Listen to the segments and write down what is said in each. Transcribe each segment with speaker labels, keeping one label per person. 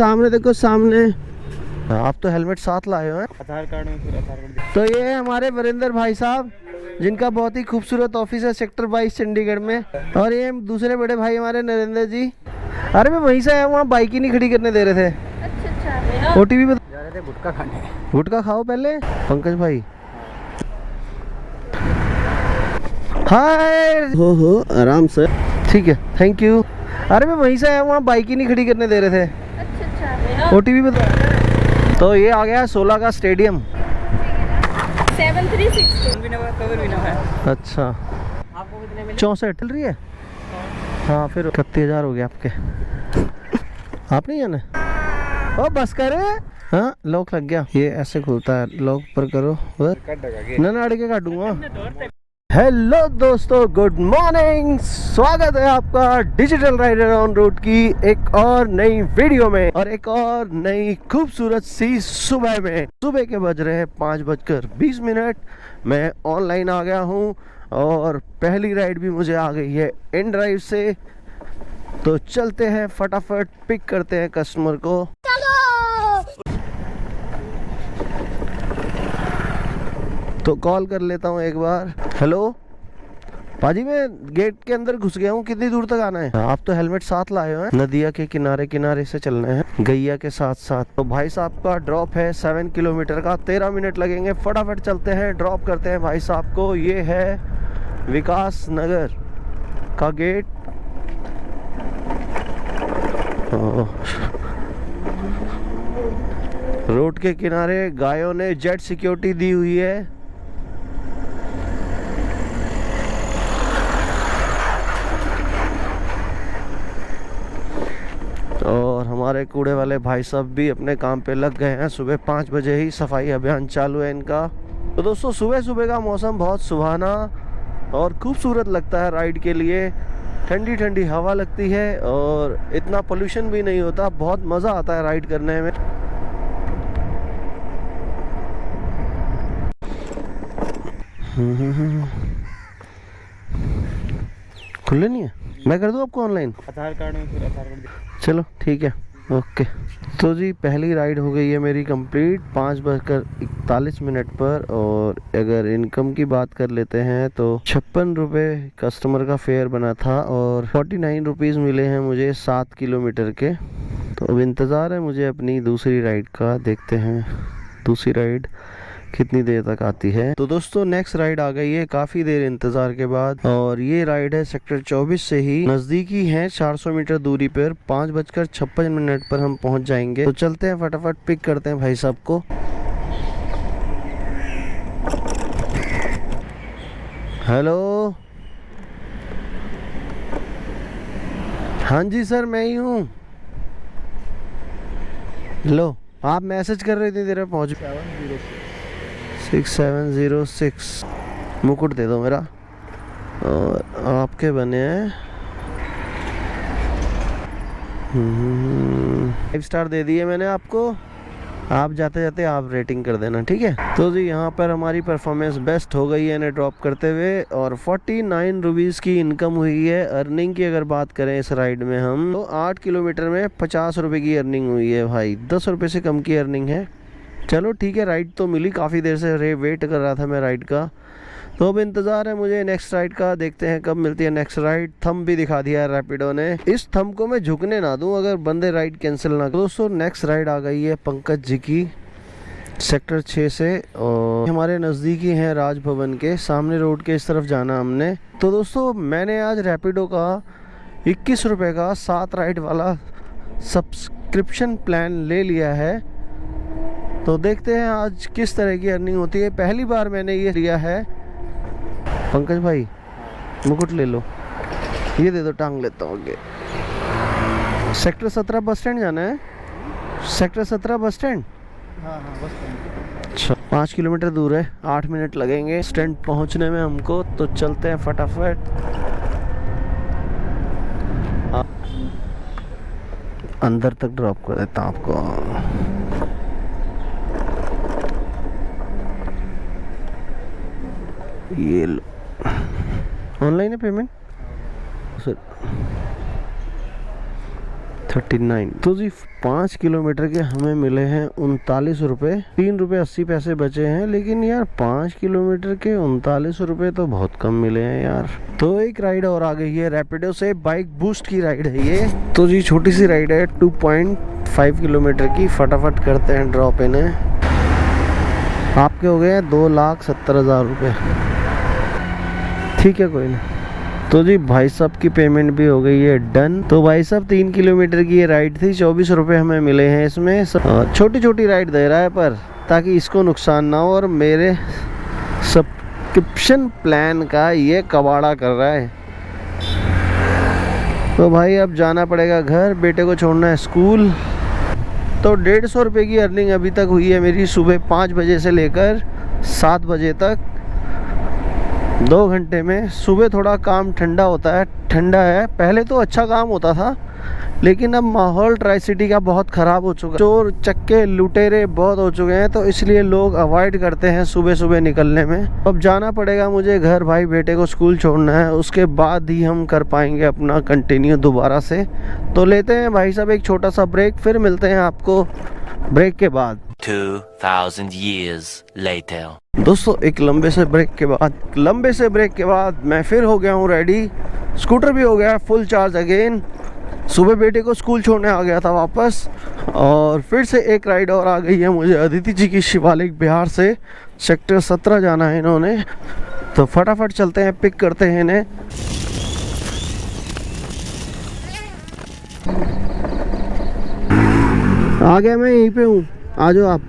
Speaker 1: सामने देखो सामने। आप तो हेलमेट साथ लाए हो हैं?
Speaker 2: आधार कार्ड में फिर आधार कार्ड।
Speaker 1: तो ये है हमारे वरिंदर भाई साहब, जिनका बहुत ही खूबसूरत ऑफिस है सेक्टर 22 चंडीगढ़ में। और ये दूसरे बड़े भाई हमारे नरेंद्र जी। अरे मैं वहीं से आया, वहाँ बाइक ही नहीं खड़ी करने दे रहे थे। अच्छा। OTP बता
Speaker 2: जा रहे थे गुटखा खाने।
Speaker 1: गुटखा खाओ पहले। पंकज भाई हाय। हो आराम से, ठीक है, थैंक यू। अरे मैं वहीं से आया, वहाँ बाइक ही नहीं खड़ी करने दे रहे थे। अच्छा। OTP बता। तो ये आ गया 16 का स्टेडियम।
Speaker 3: 7362
Speaker 1: है। अच्छा,
Speaker 3: आपको कितने मिले?
Speaker 1: 64 चल रही है। हाँ फिर 31,000 हो गया आपके। आप नहीं जाना? ओ बस करे। हाँ लॉक लग गया, ये ऐसे खुलता है, लॉक पर करो। ना अड़ के काटूंगा। हेलो दोस्तों, गुड मॉर्निंग। स्वागत है आपका डिजिटल राइडर ऑन रोड की एक और नई वीडियो में और एक और नई खूबसूरत सी सुबह में। सुबह के बज रहे हैं 5:20। मैं ऑनलाइन आ गया हूँ और पहली राइड भी मुझे आ गई है इन ड्राइव से। तो चलते हैं, फटाफट पिक करते हैं कस्टमर को। तो कॉल कर लेता हूँ एक बार। हेलो पाजी, मैं गेट के अंदर घुस गया हूँ, कितनी दूर तक आना है? आप तो हेलमेट साथ लाए हो हैं? नदिया के किनारे किनारे से चलना है, गैया के साथ साथ। तो भाई साहब का ड्रॉप है 7 किलोमीटर का, 13 मिनट लगेंगे। फटाफट चलते हैं, ड्रॉप करते हैं भाई साहब को। ये है विकास नगर का गेट। रोड के किनारे गायों ने जेट सिक्योरिटी दी हुई है। और हमारे कूड़े वाले भाई साहब भी अपने काम पे लग गए हैं। सुबह 5 बजे ही सफाई अभियान चालू है इनका। तो दोस्तों सुबह सुबह का मौसम बहुत सुहाना और खूबसूरत लगता है राइड के लिए। ठंडी ठंडी हवा लगती है और इतना पोल्यूशन भी नहीं होता, बहुत मज़ा आता है राइड करने में। खुले नहीं है, मैं कर दूँ आपको ऑनलाइन?
Speaker 2: आधार कार्ड में फिर आधार कार्ड।
Speaker 1: चलो ठीक है, ओके। तो जी पहली राइड हो गई है मेरी कंप्लीट 5:41 पर। और अगर इनकम की बात कर लेते हैं तो 56 रुपये कस्टमर का फेयर बना था और 49 रुपीज़ मिले हैं मुझे 7 किलोमीटर के। तो अब इंतज़ार है मुझे अपनी दूसरी राइड का, देखते हैं दूसरी राइड कितनी देर तक आती है। तो दोस्तों नेक्स्ट राइड आ गई है काफ़ी देर इंतज़ार के बाद, और ये राइड है सेक्टर 24 से ही नज़दीकी है, 400 मीटर दूरी पर। 5:56 पर हम पहुंच जाएंगे। तो चलते हैं, फटाफट पिक करते हैं भाई साहब को। हेलो, हाँ जी सर मैं ही हूँ। लो आप मैसेज कर रहे थे, तेरे पहुँच 6706 मुकुट दे दो मेरा। और आपके बने हैं 5 स्टार दे दिए मैंने आपको। आप जाते जाते आप रेटिंग कर देना, ठीक है? तो जी यहाँ पर हमारी परफॉर्मेंस बेस्ट हो गई है इन्हें ड्रॉप करते हुए, और 49 रुपीज़ की इनकम हुई है। अर्निंग की अगर बात करें इस राइड में हम, तो 8 किलोमीटर में 50 रुपये की अर्निंग हुई है भाई। 10 रुपये से कम की अर्निंग है। चलो ठीक है, राइड तो मिली, काफ़ी देर से वेट कर रहा था मैं राइड का। तो अब इंतज़ार है मुझे नेक्स्ट राइड का, देखते हैं कब मिलती है नेक्स्ट राइड। थंब भी दिखा दिया है रैपिडो ने, इस थंब को मैं झुकने ना दूं अगर बंदे राइड कैंसिल ना। दोस्तों नेक्स्ट राइड आ गई है पंकज जी की सेक्टर 6 से, और हमारे नज़दीकी हैं राजभवन के सामने, रोड के इस तरफ जाना हमने। तो दोस्तों मैंने आज रैपिडो का 21 रुपये का 7 राइड वाला सब्सक्रिप्शन प्लान ले लिया है। तो देखते हैं आज किस तरह की अर्निंग होती है। पहली बार मैंने ये लिया है। पंकज भाई मुकुट ले लो, ये दे दो, टांग लेता हूँ आगे। सेक्टर 17 बस स्टैंड जाना है। Sector 17 bus stand.
Speaker 2: हाँ बस स्टैंड।
Speaker 1: अच्छा 5 किलोमीटर दूर है, 8 मिनट लगेंगे स्टैंड पहुँचने में हमको। तो चलते हैं फटाफट। अंदर तक ड्रॉप कर देता हूँ आपको। ये लो, ऑनलाइन है पेमेंट सर, 39। तो जी 5 किलोमीटर के हमें मिले हैं 39 रुपये, 3 रुपये 80 पैसे बचे हैं। लेकिन यार 5 किलोमीटर के 39 रुपये तो बहुत कम मिले हैं यार। तो एक राइड और आ गई है रैपिडो से, बाइक बूस्ट की राइड है ये। तो जी छोटी सी राइड है 2.5 किलोमीटर की, फटाफट करते हैं ड्रॉप इन्हें। आपके हो गए 2,70,000 रुपये। ठीक है कोई ना। तो जी भाई साहब की पेमेंट भी हो गई है डन। तो भाई साहब 3 किलोमीटर की ये राइड थी, 24 रुपये हमें मिले हैं इसमें। छोटी छोटी राइड दे रहा है पर ताकि इसको नुकसान ना हो, और मेरे सब्सक्रिप्शन प्लान का ये कबाड़ा कर रहा है। तो भाई अब जाना पड़ेगा घर, बेटे को छोड़ना है स्कूल। तो 150 रुपये की अर्निंग अभी तक हुई है मेरी, सुबह 5 बजे से लेकर 7 बजे तक, 2 घंटे में। सुबह थोड़ा काम ठंडा होता है, ठंडा है। पहले तो अच्छा काम होता था, लेकिन अब माहौल ट्राई सिटी का बहुत ख़राब हो चुका है। चोर चक्के लुटेरे बहुत हो चुके हैं, तो इसलिए लोग अवॉइड करते हैं सुबह सुबह निकलने में। अब जाना पड़ेगा मुझे घर, भाई बेटे को स्कूल छोड़ना है, उसके बाद ही हम कर पाएंगे अपना कंटिन्यू दोबारा से। तो लेते हैं भाई साहब एक छोटा सा ब्रेक, फिर मिलते हैं आपको ब्रेक के बाद।
Speaker 4: 2000 years later.
Speaker 1: दोस्तों एक लंबे से ब्रेक के बाद मैं फिर हो गया हूँ रेडी। स्कूटर भी हो गया फुल चार्ज अगेन। सुबह बेटे को स्कूल छोड़ने आ गया था वापस, और फिर से एक राइड और आ गई है मुझे अदिति जी की शिवालिक बिहार से। सेक्टर 17 जाना है इन्होंने, तो फटाफट चलते हैं, पिक करते हैं इन्हें। आ गया, मैं यहीं पे हूँ, आ जाओ आप।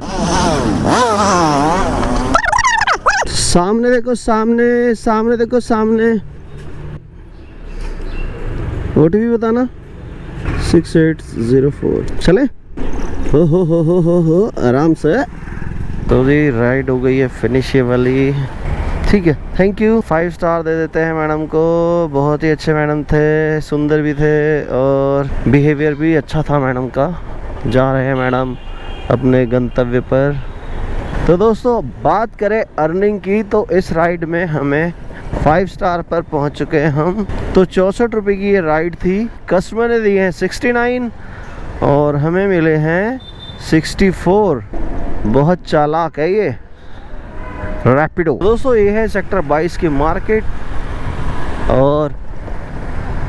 Speaker 1: सामने देखो, सामने देखो, सामने। OTP बताना 6804। चले हो आराम से। तो जी राइड हो गई है फिनिश ये वाली। ठीक है, थैंक यू। 5 स्टार दे देते हैं मैडम को, बहुत ही अच्छे मैडम थे, सुंदर भी थे और बिहेवियर भी अच्छा था मैडम का। जा रहे हैं मैडम अपने गंतव्य पर। तो दोस्तों बात करें अर्निंग की, तो इस राइड में हमें 5 स्टार पर पहुंच चुके हैं हम। तो 64 रुपये की ये राइड थी, कस्टमर ने दिए हैं 69 और हमें मिले हैं 64। बहुत चालाक है ये रैपिडो। दोस्तों ये है सेक्टर 22 की मार्केट, और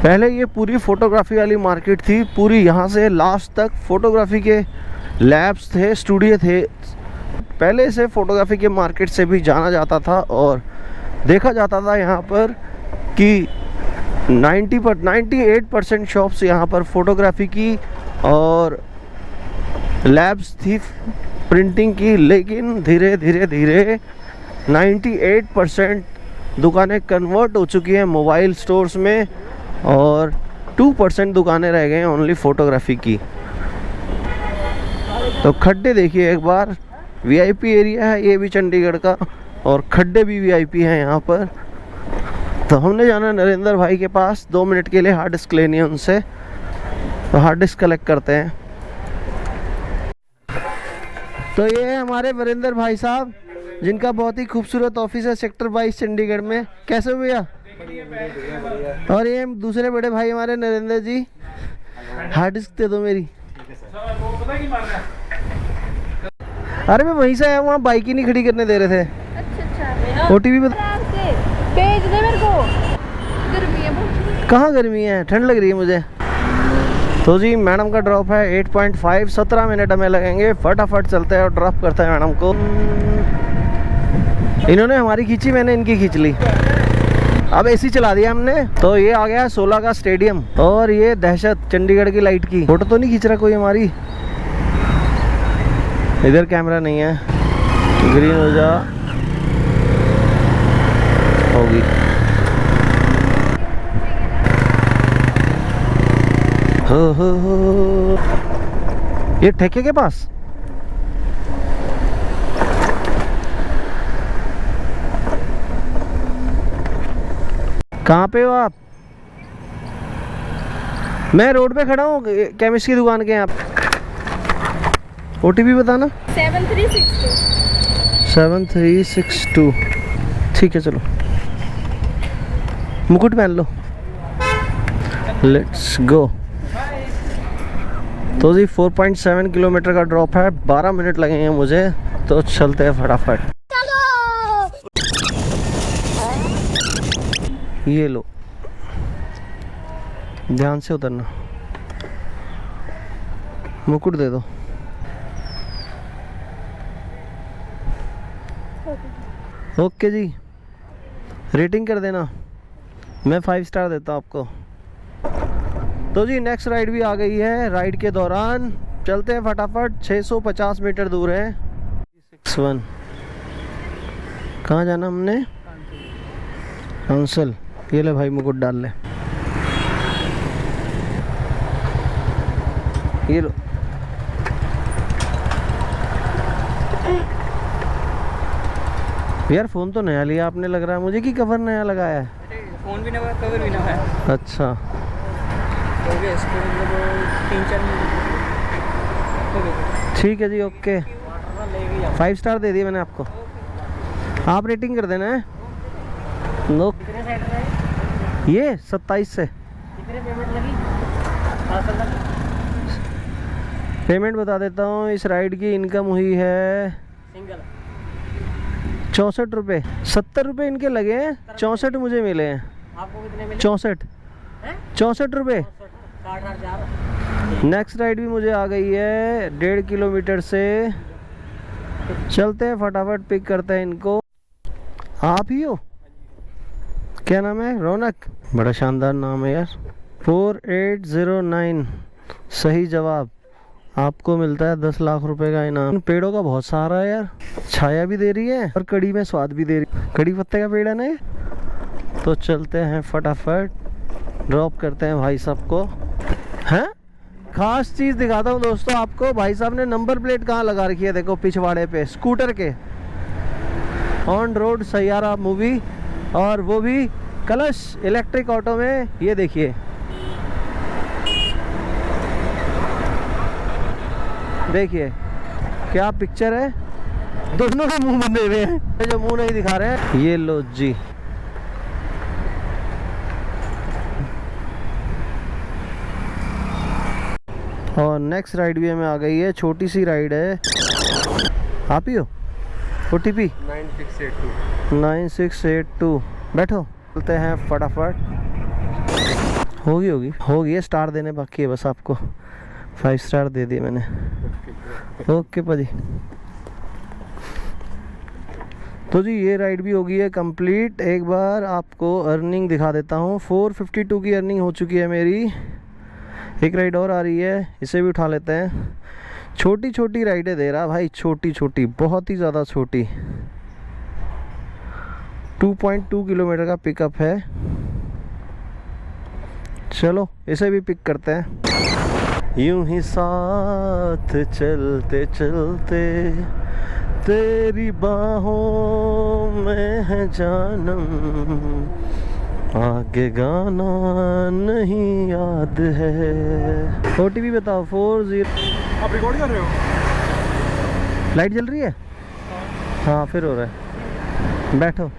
Speaker 1: पहले ये पूरी फोटोग्राफी वाली मार्केट थी। पूरी यहाँ से लास्ट तक फोटोग्राफी के लैब्स थे, स्टूडियो थे। पहले से फोटोग्राफी के मार्केट से भी जाना जाता था, और देखा जाता था यहाँ पर कि 98% शॉप्स यहाँ पर फोटोग्राफी की और लैब्स थी प्रिंटिंग की। लेकिन धीरे धीरे 98% दुकानें कन्वर्ट हो चुकी हैं मोबाइल स्टोर्स में, और 2% दुकानें रह गए हैं ओनली फोटोग्राफी की। तो खड्डे देखिए एक बार, VIP एरिया है ये भी चंडीगढ़ का, और खड्डे भी VIP हैं यहाँ पर। तो हमने जाना नरेंद्र भाई के पास 2 मिनट के लिए, हार्ड डिस्क लेनी है उनसे, तो हार्ड डिस्क कलेक्ट करते हैं। तो ये है हमारे वरिंदर भाई साहब, जिनका बहुत ही खूबसूरत ऑफिस है सेक्टर 22 चंडीगढ़ में। कैसे हो भैया? और ये दूसरे बड़े भाई हमारे नरेंद्र जी, हार्ड डिस्क दे दो मेरी। अरे मैं वहीं से आया, वहाँ बाइक ही नहीं खड़ी करने दे रहे थे। अच्छा। OTP बता,
Speaker 5: भेज दे मेरे को। गर्मी है बहुत।
Speaker 1: कहाँ गर्मी है, ठंड लग रही है मुझे। तो जी मैडम का ड्रॉप है 8.5, 17 मिनट हमें लगेंगे। फटाफट चलते हैं और ड्रॉप करते हैं मैडम को। इन्होंने हमारी खींची, मैंने इनकी खींच ली। अब AC चला दिया हमने। तो ये आ गया 16 का स्टेडियम, और ये दहशत चंडीगढ़ की लाइट की। फोटो तो नहीं खींच रहा कोई हमारी? इधर कैमरा नहीं है, ग्रीन हो जा, होगी। हो ये ठेके के पास। कहाँ पे हो आप? मैं रोड पे खड़ा हूँ, केमिस्ट की दुकान के यहाँ। OTP बताना 7362। ठीक है चलो, मुकुट पहन लो, लेट्स गो। तो जी 4.7 किलोमीटर का ड्रॉप है, 12 मिनट लगेंगे मुझे, तो चलते हैं फटाफट। ये लो, ध्यान से उतरना, मुकुट दे दो। ओके जी, रेटिंग कर देना, मैं 5 स्टार देता हूँ आपको। तो जी नेक्स्ट राइड भी आ गई है। राइड के दौरान चलते हैं फटाफट, 650 मीटर दूर है। 61 कहाँ जाना हमने? काउंसिल। ये ले भाई, मुकुट डाल ले, ये लो। यार फोन तो नया लिया आपने लग रहा है मुझे, कि कवर नया लगाया है?
Speaker 3: फोन भी नया, कवर भी नया है।
Speaker 1: अच्छा,
Speaker 3: हो गया इसको मतलब 3-4 मिनट हो गए।
Speaker 1: ठीक है जी, ओके। 5 स्टार दे दिए मैंने आपको, आप रेटिंग कर देना है। नो,
Speaker 3: कितने साइड रहे?
Speaker 1: ये 27 से।
Speaker 3: कितने पेमेंट लगी?
Speaker 1: पेमेंट बता देता हूँ। इस राइड की इनकम हुई है
Speaker 3: सिंगल
Speaker 1: 64 रुपये। 70 रुपये इनके लगे हैं, 64 मुझे मिले हैं।
Speaker 3: आपको कितने मिले?
Speaker 1: 64 रुपये।
Speaker 3: 60,000।
Speaker 1: नेक्स्ट राइड भी मुझे आ गई है 1.5 किलोमीटर से। चलते हैं फटाफट, पिक करते हैं इनको। आप ही हो? क्या नाम है? रौनक, बड़ा शानदार नाम है यार। 4809 सही जवाब। आपको मिलता है 10 लाख रुपए का इनाम। पेड़ों का बहुत सारा है यार, छाया भी दे रही है और कड़ी में स्वाद भी दे रही है। कड़ी पत्ते का पेड़ है ना ये। तो चलते हैं फटाफट, ड्रॉप करते हैं भाई साहब को। हैं, खास चीज़ दिखाता हूँ दोस्तों आपको। भाई साहब ने नंबर प्लेट कहाँ लगा रखी है, देखो पिछवाड़े पे, स्कूटर के। ऑन रोड सैयारा मूवी, और वो भी कलश इलेक्ट्रिक ऑटो में। ये देखिए, देखिए क्या पिक्चर है। दोनों के मुंह बंधे हुए हैं, जो मुंह नहीं दिखा रहे हैं। ये लो जी, और नेक्स्ट राइड भी हमें आ गई है। छोटी सी राइड है। आप ही हो? OTP 9682। बैठो, चलते हैं फटाफट। होगी है, स्टार देने बाकी है बस आपको। 5 स्टार दे दिए मैंने। ओके पाजी। तो जी ये राइड भी हो गई है कंप्लीट। एक बार आपको अर्निंग दिखा देता हूँ। 452 की अर्निंग हो चुकी है मेरी। एक राइड और आ रही है, इसे भी उठा लेते हैं। छोटी छोटी राइडें दे रहा भाई, छोटी छोटी, बहुत ही ज़्यादा छोटी। 2.2 किलोमीटर का पिकअप है। चलो इसे भी पिक करते हैं। यूं ही साथ चलते चलते तेरी बाहों में है जानम, आगे गाना नहीं याद है। OTP बताओ। 40।
Speaker 2: आप रिकॉर्ड कर रहे हो?
Speaker 1: लाइट जल रही है? हाँ फिर हो रहा है, बैठो।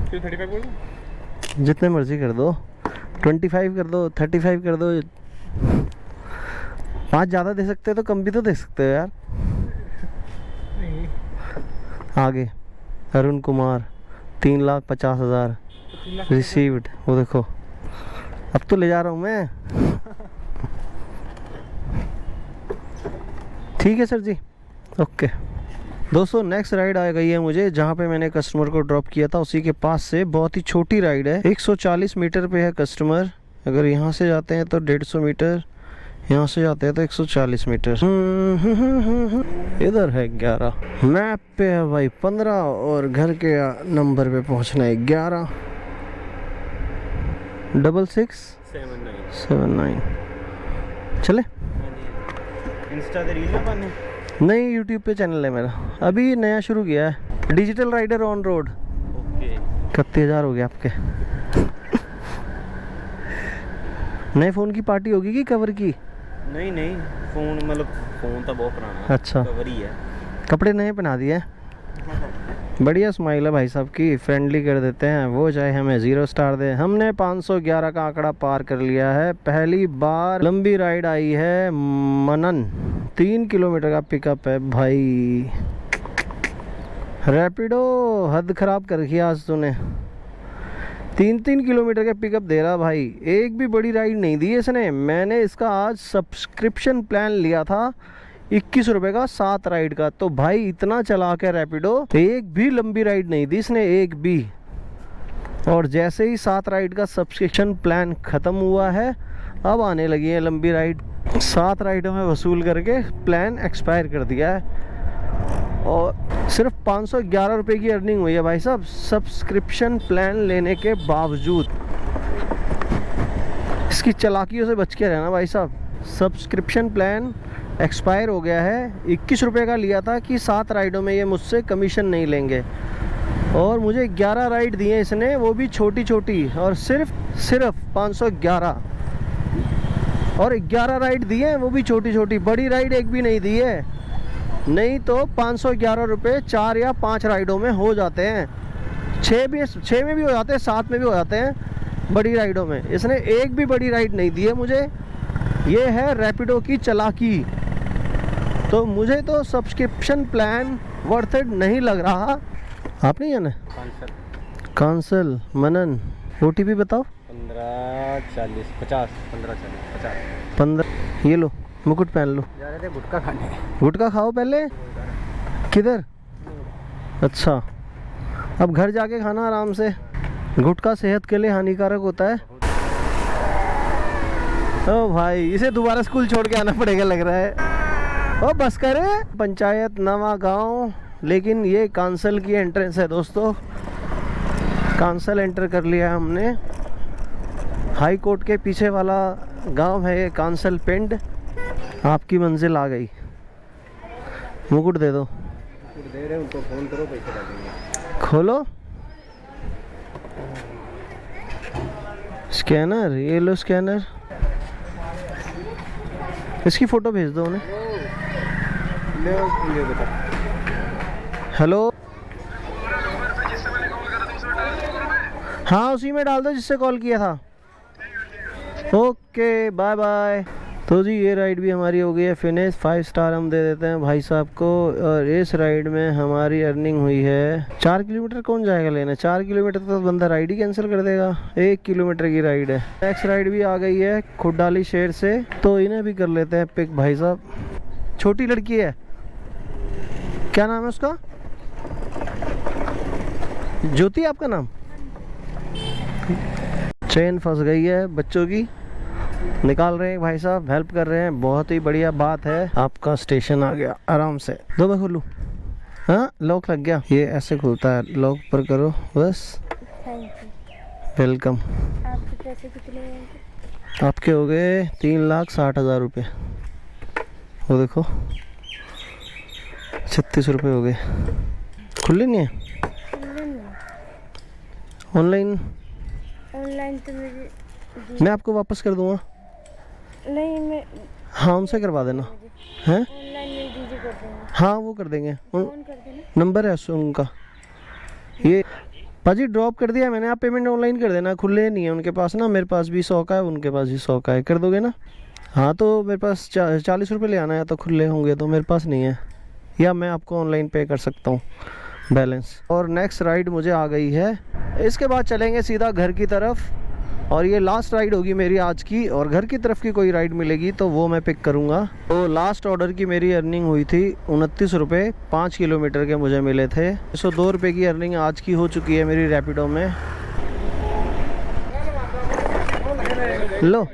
Speaker 2: क्यों 35 बोल?
Speaker 1: जितने मर्जी कर दो, 25 कर दो, 35 कर दो। 5 ज़्यादा दे सकते हो तो कम भी तो दे सकते हो यार।
Speaker 2: नहीं।
Speaker 1: आगे अरुण कुमार 3,50,000 रिसीव्ड। वो देखो, अब तो ले जा रहा हूँ मैं। ठीक है सर जी, ओके। दोस्तों नेक्स्ट राइड आ गई है मुझे, जहाँ पे मैंने कस्टमर को ड्रॉप किया था उसी के पास से। बहुत ही छोटी राइड है, 140 मीटर पे है कस्टमर। अगर यहाँ से जाते हैं तो 150 मीटर, यहाँ से जाते हैं तो 140 मीटर। इधर है 11, मैप पे है भाई 15, और घर के नंबर पे पहुँचना है 11। 6679 चले।
Speaker 2: इंस्टा पे रील बनाने?
Speaker 1: नहीं, यूट्यूब पे चैनल है मेरा, अभी नया शुरू किया है, digital rider on road.
Speaker 2: Okay.
Speaker 1: 31,000 हो गए आपके। नए फ़ोन की पार्टी होगी कि कवर की?
Speaker 2: नहीं नहीं, फोन मतलब फोन तो बहुत पुराना है।
Speaker 1: अच्छा,
Speaker 2: कवर ही है।
Speaker 1: कपड़े नए पहना दिए। बढ़िया स्माइल है भाई साहब की, फ्रेंडली कर देते हैं वो, चाहे हमें 0 स्टार दे। हमने 511 का आंकड़ा पार कर लिया है। पहली बार लंबी राइड आई है मनन, 3 किलोमीटर का पिकअप है भाई। रैपिडो हद खराब कर रखी है आज तूने, 3-3 किलोमीटर का पिकअप दे रहा भाई। एक भी बड़ी राइड नहीं दी इसने। मैंने इसका आज सब्सक्रिप्शन प्लान लिया था 21 रुपये का 7 राइड का, तो भाई इतना चला के रैपिडो एक भी लंबी राइड नहीं दी इसने, एक भी। और जैसे ही 7 राइड का सब्सक्रिप्शन प्लान ख़त्म हुआ है, अब आने लगी है लंबी राइड। 7 राइडों में वसूल करके प्लान एक्सपायर कर दिया है और सिर्फ 511 रुपये की अर्निंग हुई है भाई साहब, सब्सक्रिप्शन प्लान लेने के बावजूद। इसकी चालाकियों से बच के रहना भाई साहब। सब्सक्रिप्शन प्लान एक्सपायर हो गया है, 21 रुपये का लिया था कि 7 राइडों में ये मुझसे कमीशन नहीं लेंगे, और मुझे 11 राइड दिए इसने, वो भी छोटी छोटी, और सिर्फ 511, और 11 राइड दिए हैं वो भी छोटी छोटी, बड़ी राइड एक भी नहीं दी है। नहीं तो 511 रुपये 4 या 5 राइडों में हो जाते हैं, 6 में भी हो जाते हैं, 7 में भी हो जाते हैं बड़ी राइडों में। इसने एक भी बड़ी राइड नहीं दी है मुझे। ये है रैपिडो की चालाकी। तो मुझे तो सब्सक्रिप्शन प्लान वर्थ इट नहीं लग रहा। आप नहीं जाना? कांसल मनन। OTP बताओ।
Speaker 2: 1540 50 1540 50
Speaker 1: 15। ये लो मुकुट पहन लो।
Speaker 2: जा रहे थे गुटखा खाने।
Speaker 1: गुटखा खाओ पहले। किधर? अच्छा, अब घर जाके खाना आराम से। गुटखा सेहत के लिए हानिकारक होता है। ओ भाई, इसे दोबारा स्कूल छोड़ के आना पड़ेगा लग रहा है। ओ बस करे। पंचायत नवा गांव, लेकिन ये कांसल की एंट्रेंस है दोस्तों। कांसल एंटर कर लिया हमने। हाई कोर्ट के पीछे वाला गांव है ये कांसल पिंड। आपकी मंजिल आ गई। मुकुट दे दो।
Speaker 2: दे रहे उनको फोन करो, पैसे डालेंगे।
Speaker 1: खोलो स्कैनर, ये लो स्कैनर। इसकी फोटो भेज दो उन्हें।
Speaker 2: ले बेटा।
Speaker 1: हेलो, हाँ उसी में डाल दो जिससे कॉल किया था। Okay bye bye. तो जी ये राइड भी हमारी हो गई है फिनिश। 5 स्टार हम दे देते हैं भाई साहब को। और इस राइड में हमारी अर्निंग हुई है 4 किलोमीटर। कौन जाएगा लेने? 4 किलोमीटर तो बंदा राइड ही कैंसिल कर देगा। 1 किलोमीटर की राइड है। नेक्स्ट राइड भी आ गई है खुडाली शहर से, तो इन्हें भी कर लेते हैं पिक भाई साहब। छोटी लड़की है, क्या नाम है उसका? ज्योति आपका नाम? चेन फंस गई है बच्चों की, निकाल रहे हैं भाई साहब, हेल्प कर रहे हैं। बहुत ही बढ़िया बात है। आपका स्टेशन आ गया, आराम से। दो मैं खोलूँ? हाँ लॉक लग गया। ये ऐसे खुलता है, लॉक पर करो बस।
Speaker 5: Thank you.
Speaker 1: वेलकम।
Speaker 5: आपके पैसे कितने होंगे?
Speaker 1: आपके हो गए 3,60,000 रुपये। वो देखो 36 रुपये हो गए। खुले नहीं है? ऑनलाइन?
Speaker 5: ऑनलाइन तो मेरे
Speaker 1: मैं आपको वापस कर दूंगा।
Speaker 5: नहीं, मैं
Speaker 1: हाँ उनसे करवा देना है।
Speaker 5: ऑनलाइन मेरी दीदी कर देंगे।
Speaker 1: हाँ वो कर देंगे।
Speaker 5: फोन कर देना।
Speaker 1: नंबर है उनका। ये पाजी ड्रॉप कर दिया मैंने, आप पेमेंट ऑनलाइन कर देना। खुले नहीं है उनके पास ना, मेरे पास भी 100 का है, उनके पास भी 100 का है। कर दोगे ना? हाँ तो मेरे पास 40 रुपये ले आना, या तो खुले होंगे तो मेरे पास नहीं है, या मैं आपको ऑनलाइन पे कर सकता हूँ बैलेंस। और नेक्स्ट राइड मुझे आ गई है। इसके बाद चलेंगे सीधा घर की तरफ, और ये लास्ट राइड होगी मेरी आज की। और घर की तरफ की कोई राइड मिलेगी तो वो मैं पिक करूँगा। तो लास्ट ऑर्डर की मेरी अर्निंग हुई थी 29 रुपये, 5 किलोमीटर के मुझे मिले थे। 102 रुपये की अर्निंग आज की हो चुकी है मेरी रैपिडो में। लो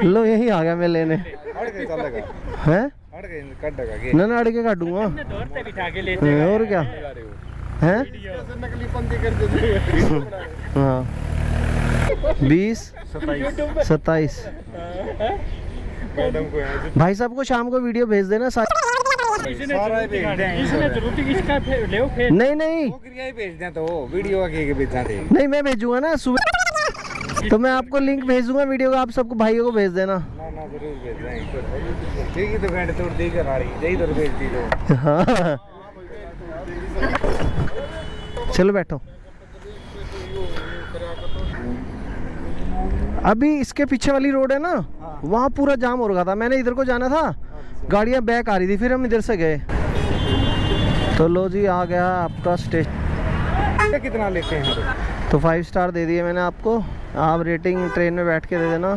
Speaker 1: लो यही आ गया मैं लेने। हैं? ना ना अड़ के काटूंगा। और क्या है? हाँ 20 27 भाई साहब को शाम को वीडियो भेज देना। नहीं नहीं
Speaker 2: भेज दें तो वीडियो आगे भेजना थे।
Speaker 1: नहीं मैं भेजूंगा ना सुबह। तो मैं आपको लिंक भेज दूंगा वीडियो का, आप सबको भाइयों को भेज देना।
Speaker 2: ना ना जरूर भेज देंगे। ठीक है तो घंटे तोड़ दी कर रही यही तो भेज दी तो।
Speaker 1: हाँ चलो बैठो। अभी इसके पीछे वाली रोड है ना, वहाँ पूरा जाम हो रखा था, मैंने इधर को जाना था, गाड़ियाँ बैक आ रही थी, फिर हम इधर से गए। तो लो जी आ गया आपका स्टेशन।
Speaker 2: कितना लेते हैं?
Speaker 1: तो 5 स्टार दे दिए मैंने आपको, आप रेटिंग ट्रेन में बैठ के दे देना।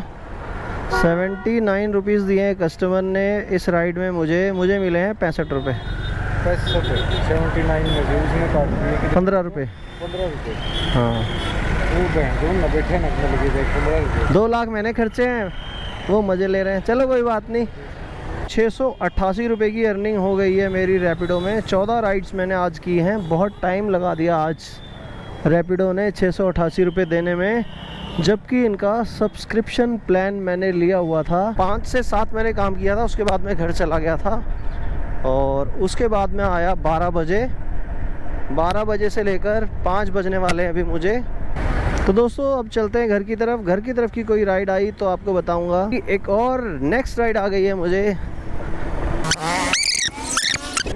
Speaker 1: 79 रुपीज़ दिए हैं कस्टमर ने इस राइड में, मुझे मिले हैं 65 रुपये।
Speaker 2: 79 में उसने काट दिए
Speaker 1: 15 रुपये।
Speaker 2: 15 रुपये?
Speaker 1: हाँ
Speaker 2: वो बहन ना बैठे ना 15 रुपये।
Speaker 1: 2 लाख मैंने खर्चे हैं, वो मज़े ले रहे हैं। चलो कोई बात नहीं। 688 रुपये की अर्निंग हो गई है मेरी रैपिडो में। 14 राइड्स मैंने आज की हैं, बहुत टाइम लगा दिया आज रैपिडो ने 688 रुपये देने में, जबकि इनका सब्सक्रिप्शन प्लान मैंने लिया हुआ था। 5 से 7 मैंने काम किया था, उसके बाद मैं घर चला गया था और उसके बाद मैं आया 12 बजे। 12 बजे से लेकर 5 बजने वाले हैं अभी मुझे। तो दोस्तों अब चलते हैं घर की तरफ। घर की तरफ की कोई राइड आई तो आपको बताऊंगा। एक और नेक्स्ट राइड आ गई है मुझे।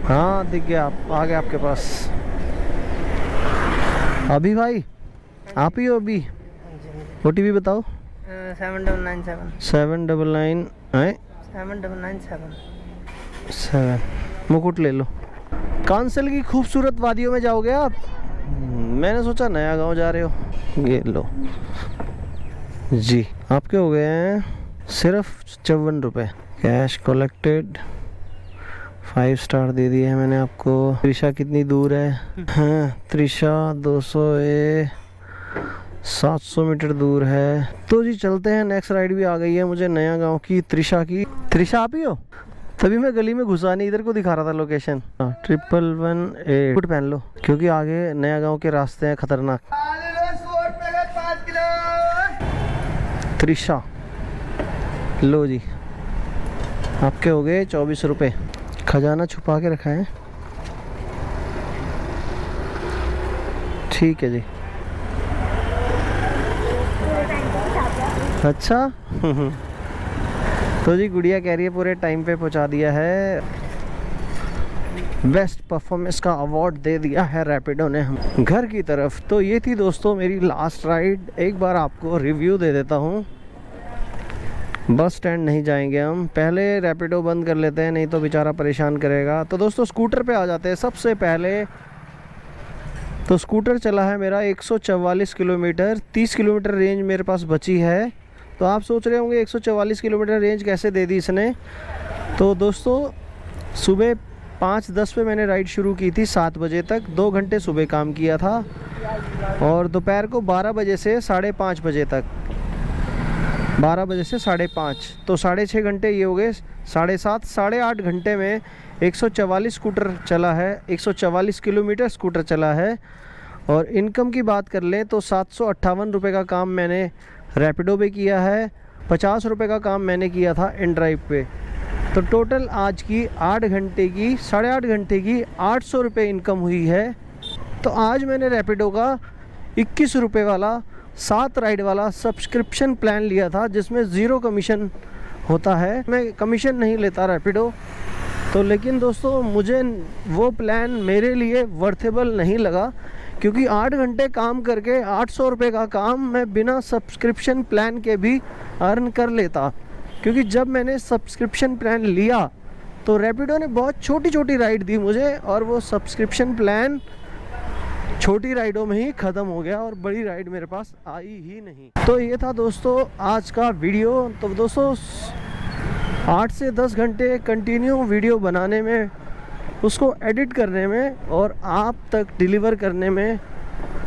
Speaker 1: हाँ दिख गया, आ गया आपके पास। अभी भाई आप ही हो अभी? OTP बताओ।
Speaker 3: 7997
Speaker 1: 799 है
Speaker 3: 7997
Speaker 1: 7। मुकुट ले लो। कांसल की खूबसूरत वादियों में जाओगे आप? मैंने सोचा नया गांव जा रहे हो। ये लो जी, आपके हो गए हैं सिर्फ 54 रुपये। Cash collected. 5 स्टार दे दिए हैं मैंने आपको। त्रिशा कितनी दूर है? हाँ त्रिशा 700 मीटर दूर है। तो जी चलते हैं, नेक्स्ट राइड भी आ गई है मुझे नया गांव की, त्रिशा की। त्रिशा आप ही हो? तभी मैं गली में घुसा नहीं, इधर को दिखा रहा था लोकेशन। 111 फुट पहन लो क्योंकि आगे नया गांव के रास्ते हैं खतरनाक। त्रिशा लो जी, आपके हो गए 24 रुपये। खजाना छुपा के रखा है, ठीक है जी। अच्छा तो जी गुड़िया कह रही है पूरे टाइम पे पहुंचा दिया है। बेस्ट परफॉर्मेंस का अवार्ड दे दिया है रैपिडो ने हम घर की तरफ। तो ये थी दोस्तों मेरी लास्ट राइड। एक बार आपको रिव्यू दे देता हूँ। बस स्टैंड नहीं जाएंगे हम, पहले रैपिडो बंद कर लेते हैं, नहीं तो बेचारा परेशान करेगा। तो दोस्तों स्कूटर पे आ जाते हैं सबसे पहले। तो स्कूटर चला है मेरा 144 किलोमीटर। 30 किलोमीटर रेंज मेरे पास बची है। तो आप सोच रहे होंगे 144 किलोमीटर रेंज कैसे दे दी इसने। तो दोस्तों सुबह 5:10 पे मैंने राइड शुरू की थी, 7 बजे तक 2 घंटे सुबह काम किया था, और दोपहर को 12 बजे से 5:30 बजे तक, 12 बजे से 5:30, तो 6.5 घंटे ये हो गए। 7.5 साढ़े 8 घंटे में 144 स्कूटर चला है, 144 किलोमीटर स्कूटर चला है। और इनकम की बात कर लें तो 758 रुपये का काम मैंने रैपिडो पे किया है, 50 रुपये का काम मैंने किया था इनड्राइव पे। तो टोटल आज की 8 घंटे की, 8.5 घंटे की 800 रुपये इनकम हुई है। तो आज मैंने रैपिडो का 21 रुपये वाला 7 राइड वाला सब्सक्रिप्शन प्लान लिया था, जिसमें 0 कमीशन होता है। मैं कमीशन नहीं लेता रैपिडो तो, लेकिन दोस्तों मुझे वो प्लान मेरे लिए वर्थेबल नहीं लगा, क्योंकि 8 घंटे काम करके 800 रुपये का काम मैं बिना सब्सक्रिप्शन प्लान के भी अर्न कर लेता। क्योंकि जब मैंने सब्सक्रिप्शन प्लान लिया तो रैपिडो ने बहुत छोटी छोटी राइड दी मुझे, और वो सब्सक्रिप्शन प्लान छोटी राइडों में ही ख़त्म हो गया और बड़ी राइड मेरे पास आई ही नहीं। तो ये था दोस्तों आज का वीडियो। तो दोस्तों 8 से 10 घंटे कंटिन्यू वीडियो बनाने में, उसको एडिट करने में और आप तक डिलीवर करने में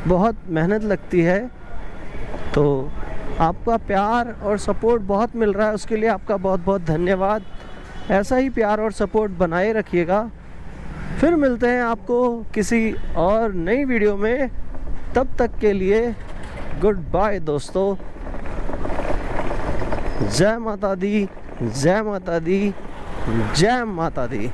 Speaker 1: बहुत मेहनत लगती है। तो आपका प्यार और सपोर्ट बहुत मिल रहा है, उसके लिए आपका बहुत बहुत धन्यवाद। ऐसा ही प्यार और सपोर्ट बनाए रखिएगा। फिर मिलते हैं आपको किसी और नई वीडियो में, तब तक के लिए गुड बाय दोस्तों। जय माता दी, जय माता दी, जय माता दी।